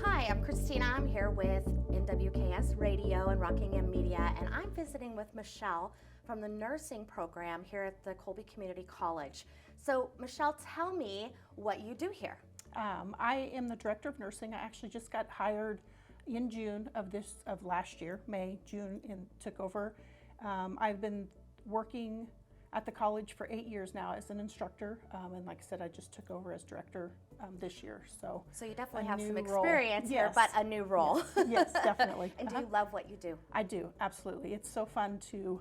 Hi, I'm Kristina. I'm here with NWKS Radio and Rockingham Media, and I'm visiting with Michelle from the nursing program here at the Colby Community College. So, Michelle, tell me what you do here. I am the director of nursing. I actually just got hired in June of last year, June, and took over. I've been working at the college for 8 years now as an instructor, and like I said, I just took over as director this year. So you definitely have some experience here, yes. but a new role. Yes, definitely. And do you love what you do? I do, absolutely. It's so fun to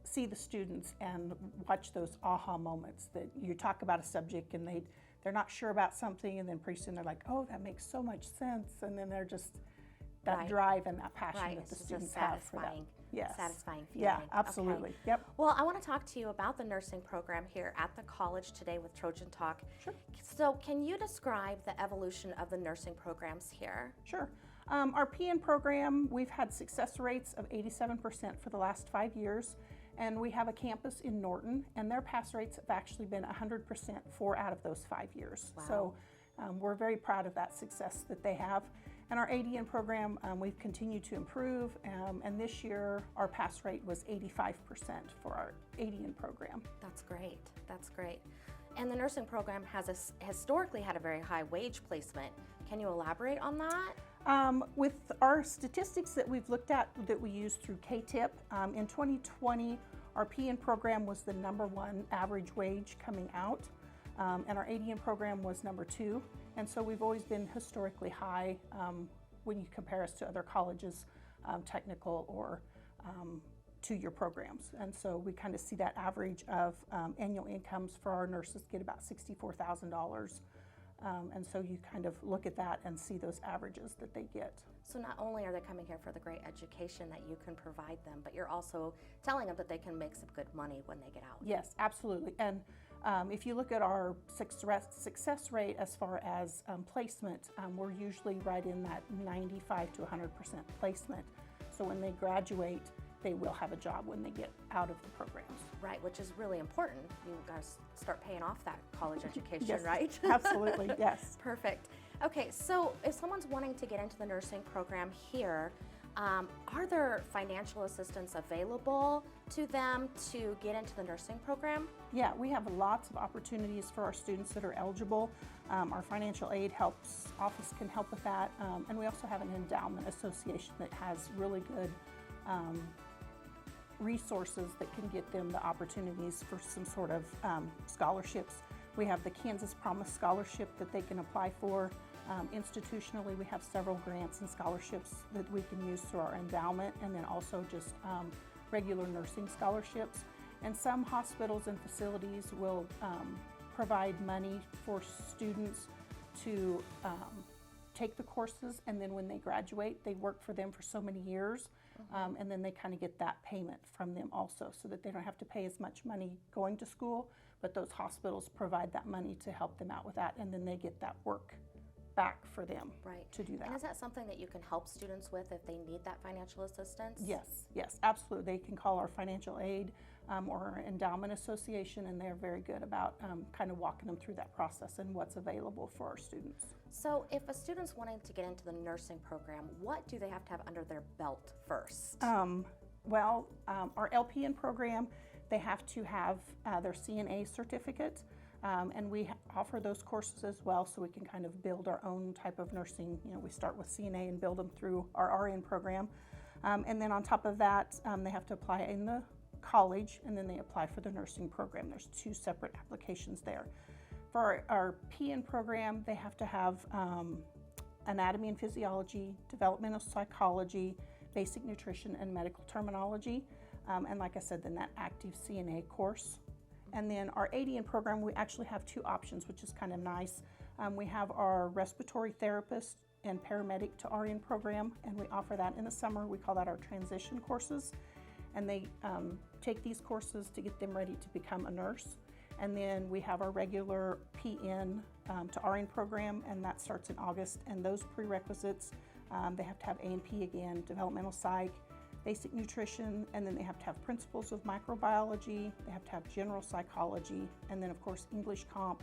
see the students and watch those aha moments that you talk about a subject and they're not sure about something, and then pretty soon they're like, oh, that makes so much sense, and then they're just that drive and that passion that the students have for that. Yes. Satisfying feeling. Yeah, absolutely. Okay. Yep. Well, I want to talk to you about the nursing program here at the college today with Trojan Talk. Sure. So can you describe the evolution of the nursing programs here? Sure. Our PN program, we've had success rates of 87% for the last 5 years, and we have a campus in Norton, and their pass rates have actually been 100% 4 out of those 5 years. Wow. So we're very proud of that success that they have. And our ADN program, we've continued to improve, and this year our pass rate was 85% for our ADN program. That's great. That's great. And the nursing program has historically had a very high wage placement. Can you elaborate on that? With our statistics that we've looked at that we use through KTIP, in 2020, our PN program was the #1 average wage coming out. And our ADN program was #2, and so we've always been historically high when you compare us to other colleges, technical or two-year programs. And so we kind of see that average of annual incomes for our nurses get about $64,000. And so you kind of look at that and see those averages that they get. So not only are they coming here for the great education that you can provide them, but you're also telling them that they can make some good money when they get out. Yes, absolutely. And if you look at our success rate as far as placement, we're usually right in that 95 to 100% placement. So when they graduate, they will have a job when they get out of the programs. Right, which is really important. You've got to start paying off that college education, Yes, right? Absolutely, yes. Perfect. Okay, so if someone's wanting to get into the nursing program here, are there financial assistance available to them to get into the nursing program? Yeah, we have lots of opportunities for our students that are eligible. Our financial aid office can help with that, and we also have an endowment association that has really good resources that can get them the opportunities for some sort of scholarships. We have the Kansas Promise Scholarship that they can apply for. Institutionally, we have several grants and scholarships that we can use through our endowment, and then also just regular nursing scholarships. And some hospitals and facilities will provide money for students to take the courses, and then when they graduate, they work for them for so many years, and then they kind of get that payment from them also, so that they don't have to pay as much money going to school, but those hospitals provide that money to help them out with that, and then they get that work back for them to do that. And is that something that you can help students with if they need that financial assistance? Yes, yes, absolutely. They can call our financial aid or our endowment association, and they're very good about kind of walking them through that process and what's available for our students. So if a student's wanting to get into the nursing program, what do they have to have under their belt first? Well, our LPN program, they have to have their CNA certificate. And we offer those courses as well, so we can kind of build our own type of nursing. You know, we start with CNA and build them through our RN program. And then on top of that, they have to apply in the college, and then they apply for the nursing program. There's 2 separate applications there. For our PN program, they have to have anatomy and physiology, developmental psychology, basic nutrition, and medical terminology. And like I said, then that active CNA course. And then our ADN program, we actually have 2 options, which is kind of nice. We have our respiratory therapist and paramedic to RN program, and we offer that in the summer. We call that our transition courses. And they take these courses to get them ready to become a nurse. And then we have our regular PN to RN program, and that starts in August. And those prerequisites, they have to have A&P again, developmental psych, basic nutrition, and then they have to have principles of microbiology, they have to have general psychology, and then of course English comp,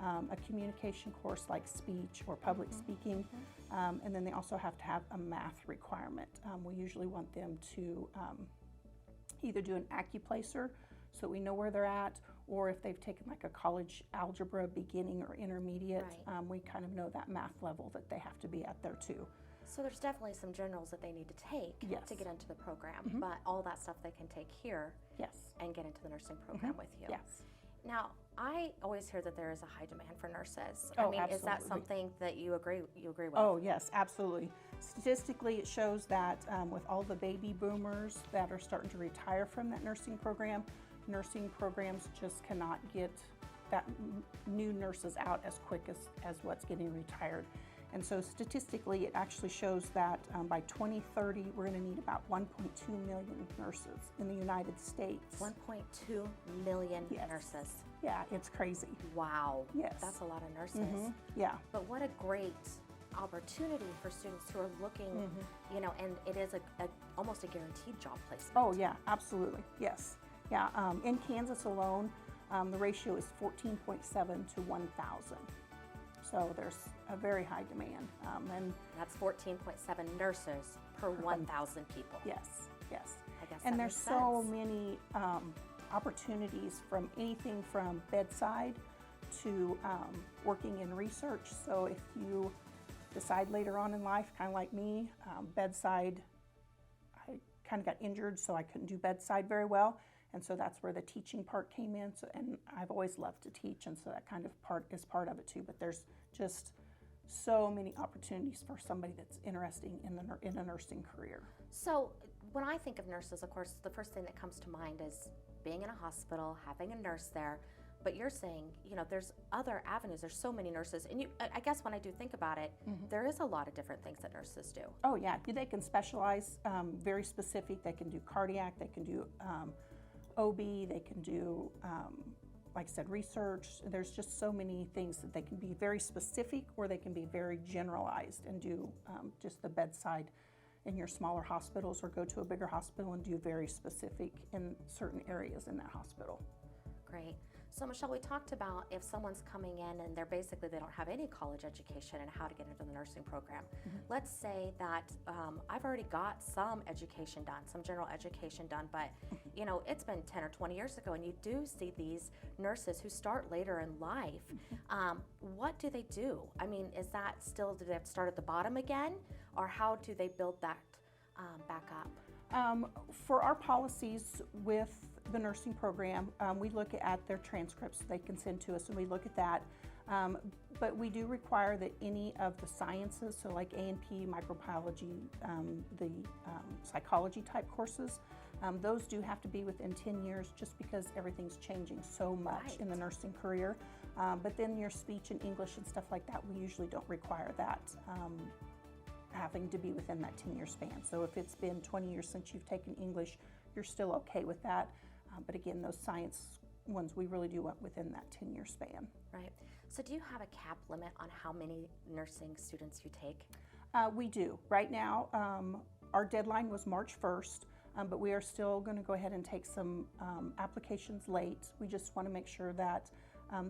a communication course like speech or public speaking, and then they also have to have a math requirement. We usually want them to either do an AccuPlacer so we know where they're at, or if they've taken like a college algebra beginning or intermediate, we kind of know that math level that they have to be at there too. So there's definitely some generals that they need to take to get into the program, but all that stuff they can take here and get into the nursing program with you. Yes. Now, I always hear that there is a high demand for nurses. Oh, I mean, is that absolutely. something that you agree with? Oh, yes, absolutely. Statistically, it shows that with all the baby boomers that are starting to retire from that nursing programs just cannot get that new nurses out as quick as what's getting retired. And so statistically, it actually shows that by 2030, we're going to need about 1.2 million nurses in the United States. 1.2 million nurses. Yeah, it's crazy. Wow. Yes. That's a lot of nurses. Yeah. But what a great opportunity for students who are looking, you know, and it is almost a guaranteed job placement. Oh, yeah, absolutely. Yes. Yeah. In Kansas alone, the ratio is 14.7 to 1,000. So there's a very high demand. And that's 14.7 nurses per 1,000 people. Yes, yes. I guess and that there's makes so sense. many opportunities from anything from bedside to working in research. So if you decide later on in life, kind of like me, bedside, I kind of got injured, so I couldn't do bedside very well. And so that's where the teaching part came in. So, and I've always loved to teach, and so that kind of part is part of it too. But there's just so many opportunities for somebody that's interested in a nursing career. So when I think of nurses, of course, the first thing that comes to mind is being in a hospital, having a nurse there. But you're saying, you know, there's other avenues. There's so many nurses. And I guess when I do think about it, there is a lot of different things that nurses do. Oh, yeah. They can specialize, very specific. They can do cardiac. They can do OB. They can do, like I said, research. There's just so many things that they can be very specific, or they can be very generalized and do just the bedside in your smaller hospitals, or go to a bigger hospital and do very specific in certain areas in that hospital. Great. So Michelle, we talked about if someone's coming in and they don't have any college education and how to get into the nursing program. Let's say that I've already got some education done, some general education done, but you know, it's been 10 or 20 years ago, and you do see these nurses who start later in life. What do they do? I mean, is that still, do they have to start at the bottom again, or how do they build that back up? For our policies with the nursing program, we look at their transcripts they can send to us, and we look at that. But we do require that any of the sciences, so like A&P, microbiology, the psychology type courses, those do have to be within 10 years, just because everything's changing so much in the nursing career. But then your speech and English and stuff like that, we usually don't require that having to be within that 10-year span. So if it's been 20 years since you've taken English, you're still okay with that. But again, those science ones, we really do want within that 10-year span. Right. So do you have a cap limit on how many nursing students you take? We do. Right now, our deadline was March 1st, but we are still going to go ahead and take some applications late. We just want to make sure that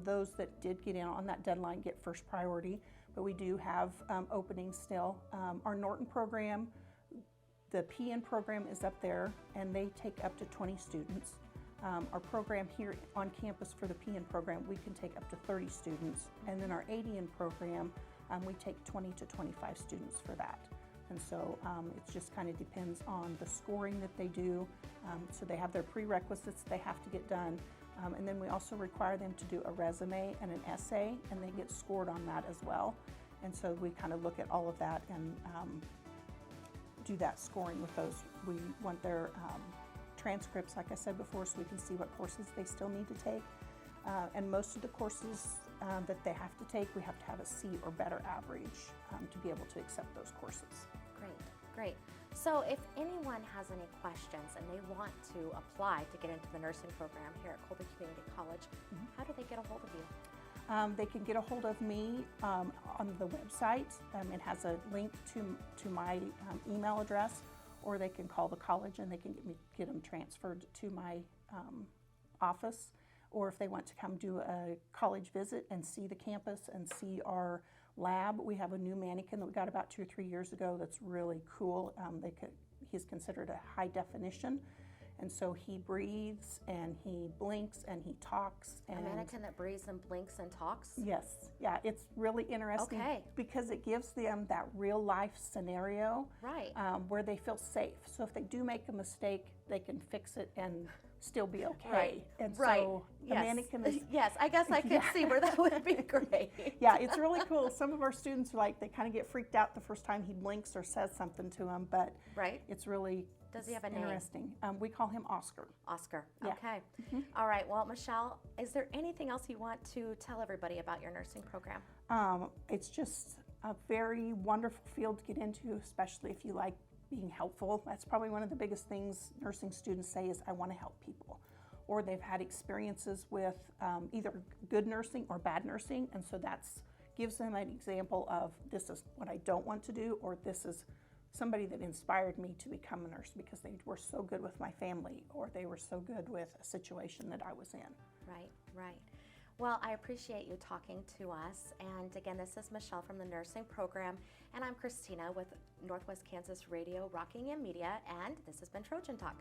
those that did get in on that deadline get first priority. But we do have openings still. Our Norton program, the PN program is up there, and they take up to 20 students. Our program here on campus for the PN program, we can take up to 30 students. And then our ADN program, we take 20 to 25 students for that. And so it just kind of depends on the scoring that they do. So they have their prerequisites they have to get done. And then we also require them to do a resume and an essay, and they get scored on that as well. And so we kind of look at all of that and do that scoring with those. We want their transcripts, like I said before, so we can see what courses they still need to take. And most of the courses that they have to take, we have to have a C or better average to be able to accept those courses. Great, great. So if anyone has any questions and they want to apply to get into the nursing program here at Colby Community College, how do they get a hold of you? They can get a hold of me on the website. It has a link to my email address, or they can call the college and they can get them transferred to my office, or if they want to come do a college visit and see the campus and see our lab. We have a new mannequin that we got about 2 or 3 years ago that's really cool. He's considered a high definition, and so he breathes and he blinks and he talks. A mannequin that breathes and blinks and talks? Yes, yeah, it's really interesting because it gives them that real life scenario where they feel safe. So if they do make a mistake, they can fix it and still be okay. Right. And so the mannequin is... Yes, I guess I could see where that would be great. Yeah, it's really cool. Some of our students, they kind of get freaked out the first time he blinks or says something to them, but it's really... Does he have a name? Interesting. We call him Oscar. Oscar. Yeah. Okay. All right. Well, Michelle, is there anything else you want to tell everybody about your nursing program? It's just a very wonderful field to get into, especially if you like being helpful. That's probably one of the biggest things nursing students say is, I want to help people. Or they've had experiences with either good nursing or bad nursing, and so that gives them an example of, this is what I don't want to do, or this is somebody that inspired me to become a nurse because they were so good with my family, or they were so good with a situation that I was in. Right. Well, I appreciate you talking to us. And again, this is Michelle from the nursing program, and I'm Kristina with Northwest Kansas Radio, Rocking in Media, and this has been Trojan Talk.